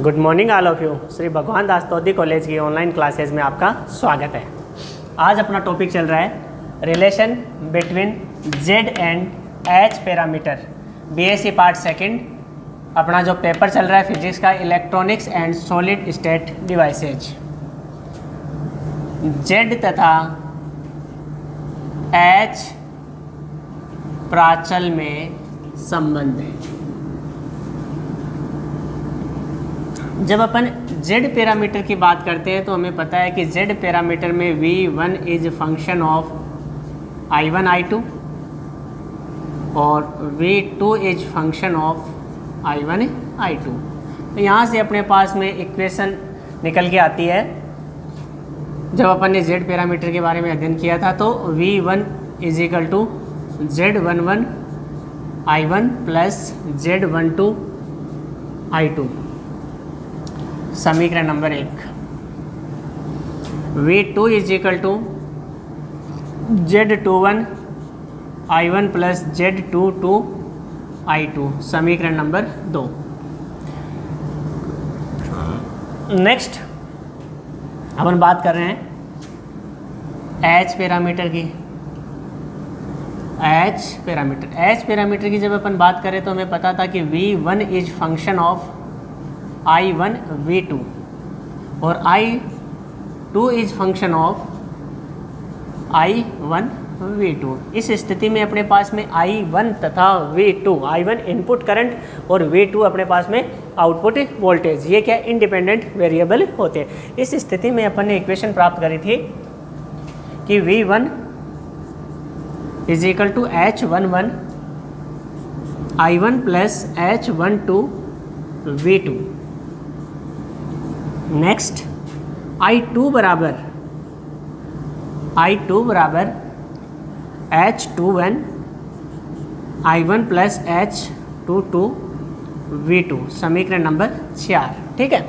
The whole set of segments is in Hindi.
Good morning all of you. Shri भगवान दास तोदी कॉलेज की ऑनलाइन क्लासेज में आपका स्वागत है। आज अपना टॉपिक चल रहा है relation between Z and H parameter, BSc part second. अपना जो पेपर चल रहा है फिजिक्स का, electronics and solid state devices. Z तथा एच प्राचल में संबंध है। जब अपन जेड पैरामीटर की बात करते हैं तो हमें पता है कि जेड पैरामीटर में V1 is function of I1 I2 और V2 is function of I1 I2। तो यहाँ से अपने पास में इक्वेशन निकल के आती है। जब अपन ने जेड पैरामीटर के बारे में अध्ययन किया था तो V1 is equal to Z11 I1 plus Z12 I2। समीकरण number 1। V2 is equal to Z21 I1 plus Z22 I2। समीकरण नंबर 2। नेक्स्ट अपन बात कर रहे हैं एच पैरामीटर की। एच पैरामीटर की जब अपन बात करें तो हमें पता था कि V1 is function of I1 V2 और I2 is function of I1 V2। इस स्थिति में अपने पास में I1 तथा V2, I1 इनपुट करंट और V2 अपने पास में आउटपुट वोल्टेज, ये क्या इंडिपेंडेंट वेरिएबल होते हैं। इस स्थिति में अपन ने इक्वेशन प्राप्त करी थी कि V1 is equal to H11 I1 plus H12 V2। Next I2 बराबर H21 I1 plus H22 V2। समीकरण नंबर 4। ठीक है।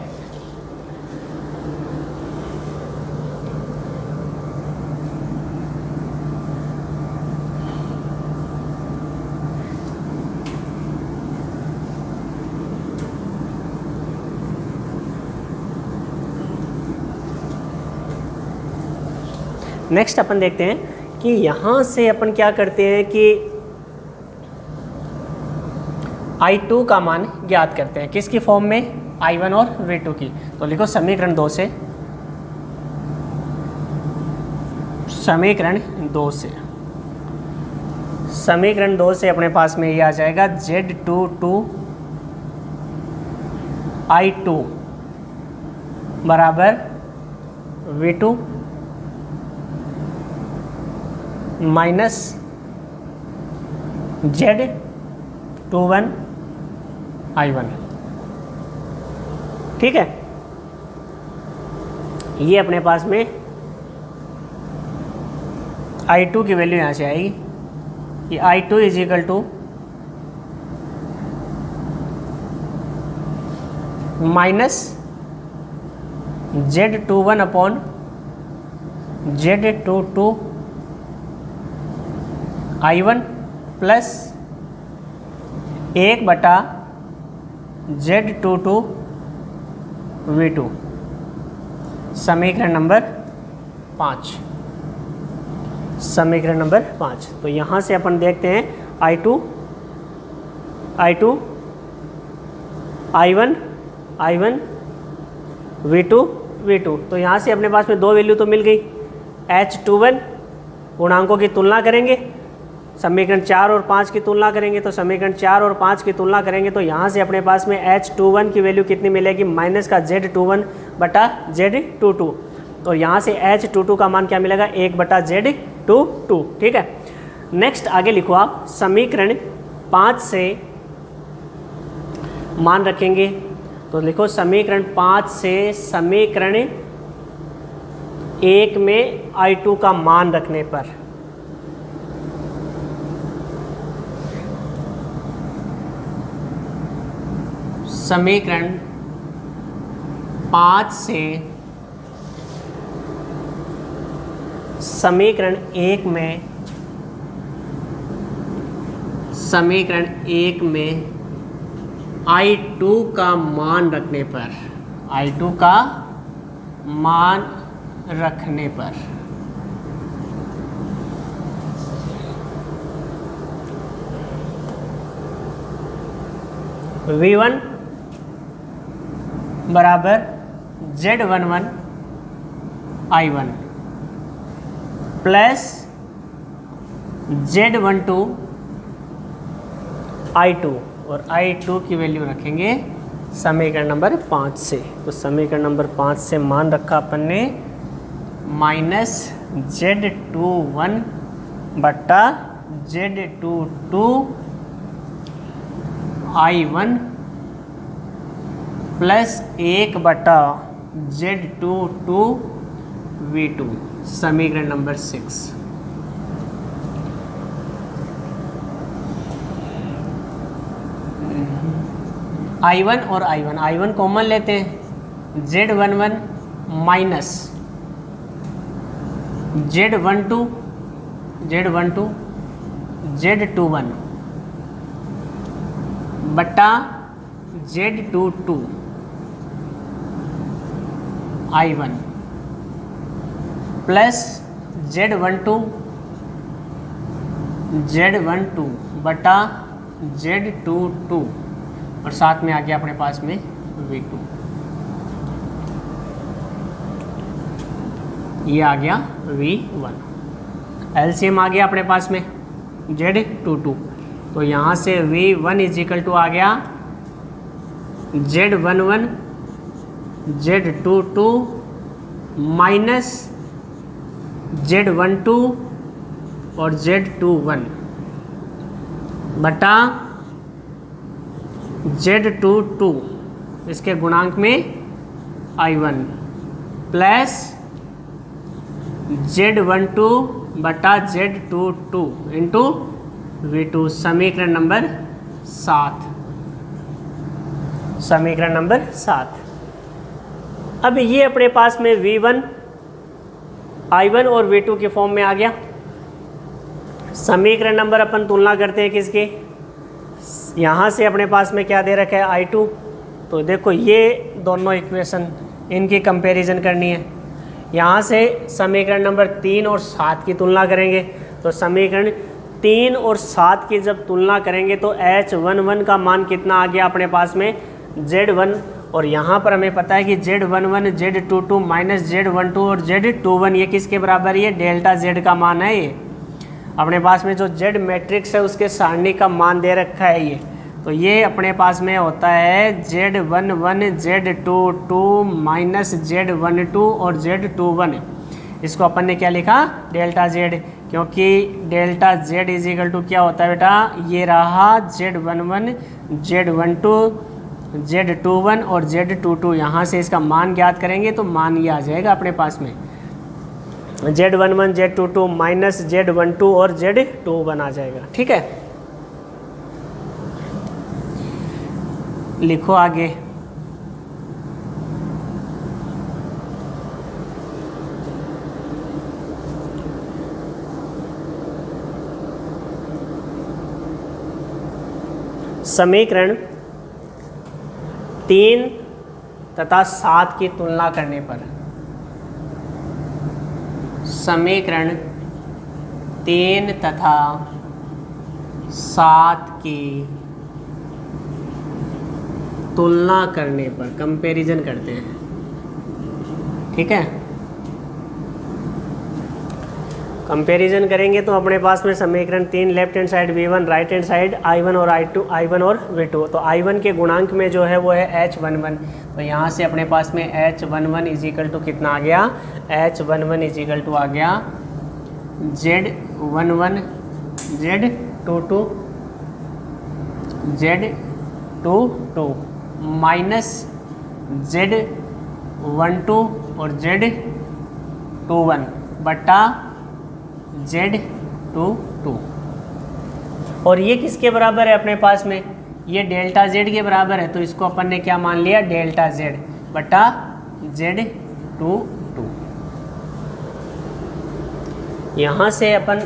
नेक्स्ट अपन देखते हैं कि यहाँ से अपन क्या करते हैं कि I2 का मान ज्ञात करते हैं। किसकी फॉर्म में? I1 और V2 की। तो लिखो समीकरण 2 से, समीकरण 2 से अपने पास में ये आ जाएगा Z22 I2 बराबर V2 माइनस Z21 I1। ठीक है। ये अपने पास में I2 की वैल्यू यहाँ से आएगी कि I2 is equal to minus Z21 upon Z22 I1 plus 1 बटा Z22 V2। समीकरण नंबर 5। तो यहाँ से अपन देखते हैं I1 V2। तो यहाँ से अपने पास में दो वैल्यू तो मिल गई। H21 गुणांकों की तुलना करेंगे, समीकरण 4 और 5 की तुलना करेंगे। तो समीकरण 4 और 5 की तुलना करेंगे तो यहाँ से अपने पास में H21 की वैल्यू कितनी मिलेगी? माइनस का Z21 बटा Z22। तो यहाँ से H22 का मान क्या मिलेगा? 1 बटा Z22। ठीक है। नेक्स्ट आगे लिखो आप, समीकरण 5 से मान रखेंगे। तो लिखो समीकरण 5 से समीकरण 1 में I2 का मान रखने पर समीकरण 5 से समीकरण 1 में I2 का मान रखने पर, I2 का मान रखने पर V1 बराबर Z11 I1 plus Z12 I2 और I2 की वैल्यू रखेंगे समीकरण नंबर 5 से। तो समीकरण नंबर 5 से मान रखा अपन ने माइनस Z21 बट्टा Z22 I1 प्लस 1 बटा Z22 V2, समीकरण नंबर 6। I1 और I1 कॉमन लेते हैं, Z11 माइनस Z12 Z21 बटा Z22 I1 प्लस Z12 बटा Z22 और साथ में आ गया अपने पास में V2, ये आ गया V1। LCM आ गया अपने पास में Z22, तो यहाँ से V1 इज इक्वल टू आ गया Z11 Z22 माइनस Z12 और Z21 बटा Z22 इसके गुणांक में I1 प्लस Z12 बटा Z22 इंटू V2, समीकरण नंबर 7। समीकरण नंबर 7। अब ये अपने पास में V1 I1 और V2 के फॉर्म में आ गया। समीकरण नंबर अपन तुलना करते हैं किसके, यहाँ से अपने पास में क्या दे रखा है I2, तो देखो ये दोनों इक्वेशन इनकी कंपैरिजन करनी है। यहाँ से समीकरण नंबर 3 और 7 की तुलना करेंगे, तो समीकरण 3 और 7 की जब तुलना करेंगे तो H11 का मान कितना आ गया अपने पास में Z1, और यहाँ पर हमें पता है कि Z11 Z22 माइनस Z12 और Z21 ये किसके बराबर है, ये डेल्टा Z का मान है। ये अपने पास में जो Z मैट्रिक्स है उसके सारणी का मान दे रखा है ये, तो ये अपने पास में होता है Z11 Z22 माइनस Z12 और Z21। इसको अपन ने क्या लिखा, डेल्टा Z, क्योंकि delta Z is equal to क्या होता है बेटा, ये रहा Z11 Z12 Z21 और Z22। यहाँ से इसका मान ज्ञात करेंगे तो मान ये आ जाएगा अपने पास में Z11 Z22 माइनस Z12 और Z21 आ जाएगा। ठीक है, लिखो आगे। समीकरण 3 तथा 7 की तुलना करने पर, समीकरण 3 तथा 7 की तुलना करने पर कंपैरिजन करते हैं। ठीक है, कंपैरिजन करेंगे तो अपने पास में समीकरण 3 left hand side V1, right hand side I1 और I1 और V2। तो I1 के गुणांक में जो है वो है H11, तो यहाँ से अपने पास में H11 इज इक्वल टू कितना आ गया, H11 इज इक्वल टू आ गया Z11 Z22 Z22 minus Z12 और Z21 बटा Z22, और ये किसके बराबर है अपने पास में, ये डेल्टा Z के बराबर है, तो इसको अपन ने क्या मान लिया, डेल्टा Z बटा Z22। यहाँ से अपन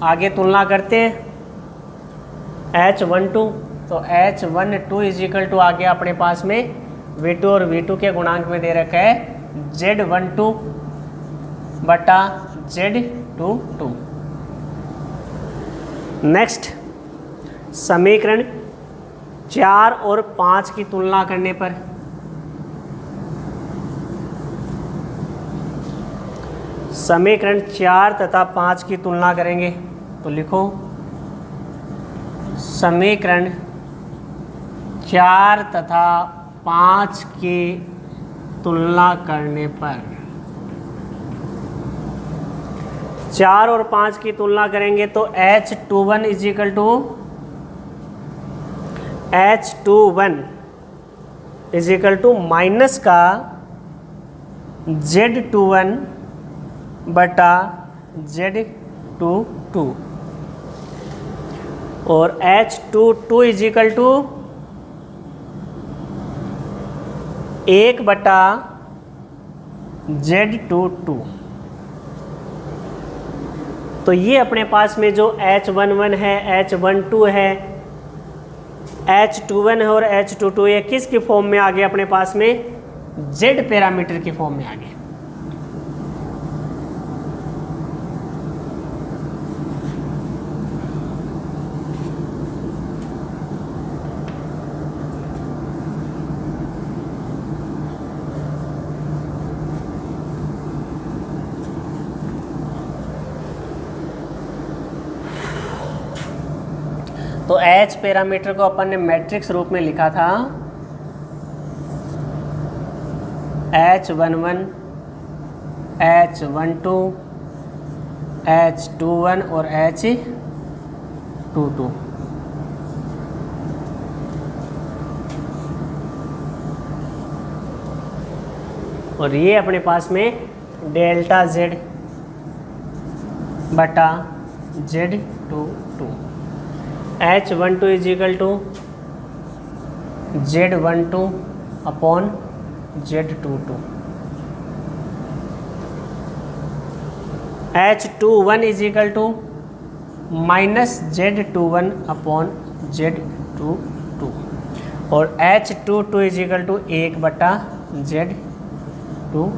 आगे तुलना करते हैं H12 तो H12 इज इक्वल टू आ गया अपने पास में V2 और V2 के गुणांक में दे रखा है Z12 बटा Z22। नेक्स्ट समीकरण 4 और 5 की तुलना करने पर समीकरण 4 तथा 5 की तुलना करेंगे तो लिखो समीकरण 4 तथा 5 की तुलना करने पर 4 और 5 की तुलना करेंगे तो H21 is equal to H21 is equal to minus का Z21 बटा Z22 और H22 इज इक्वल टू 1 बटा Z22। तो ये अपने पास में जो H11 है, H12 है, H21 है और H22 ये किसकी फॉर्म में आ गया अपने पास में? Z पैरामीटर की फॉर्म में आ गया। तो H पैरामीटर को अपन ने मैट्रिक्स रूप में लिखा था H11, H12, H21 और H22। और ये अपने पास में डेल्टा Z बटा Z22। H12 is equal to Z12 upon Z22। H21 is equal to minus Z21 upon Z22 और H22 इज इक्वल टू 1 बटा Z22।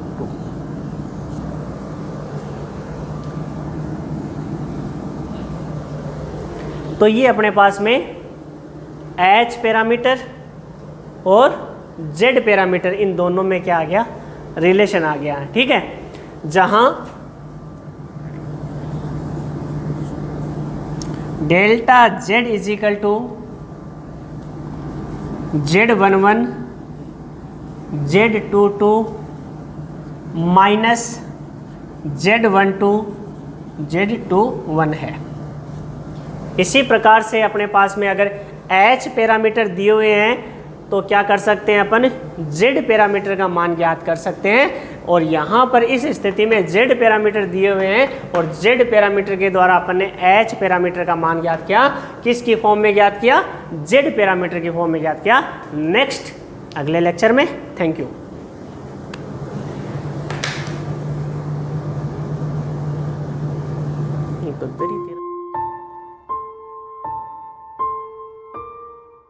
तो ये अपने पास में H पैरामीटर और Z पैरामीटर इन दोनों में क्या आ गया? रिलेशन आ गया, ठीक है। जहां delta Z is equal to Z11 Z22 minus Z12 Z21 है। इसी प्रकार से अपने पास में अगर H पैरामीटर दिए हुए हैं तो क्या कर सकते हैं अपन? Z पैरामीटर का मान ज्ञात कर सकते हैं। और यहाँ पर इस स्थिति में Z पैरामीटर दिए हुए हैं और Z पैरामीटर के द्वारा अपन ने H पैरामीटर का मान ज्ञात किया। किसकी फॉर्म में ज्ञात किया? Z पैरामीटर की फॉर्म में ज्ञात किया। नेक्स्ट अगले लेक्चर में। Thank you.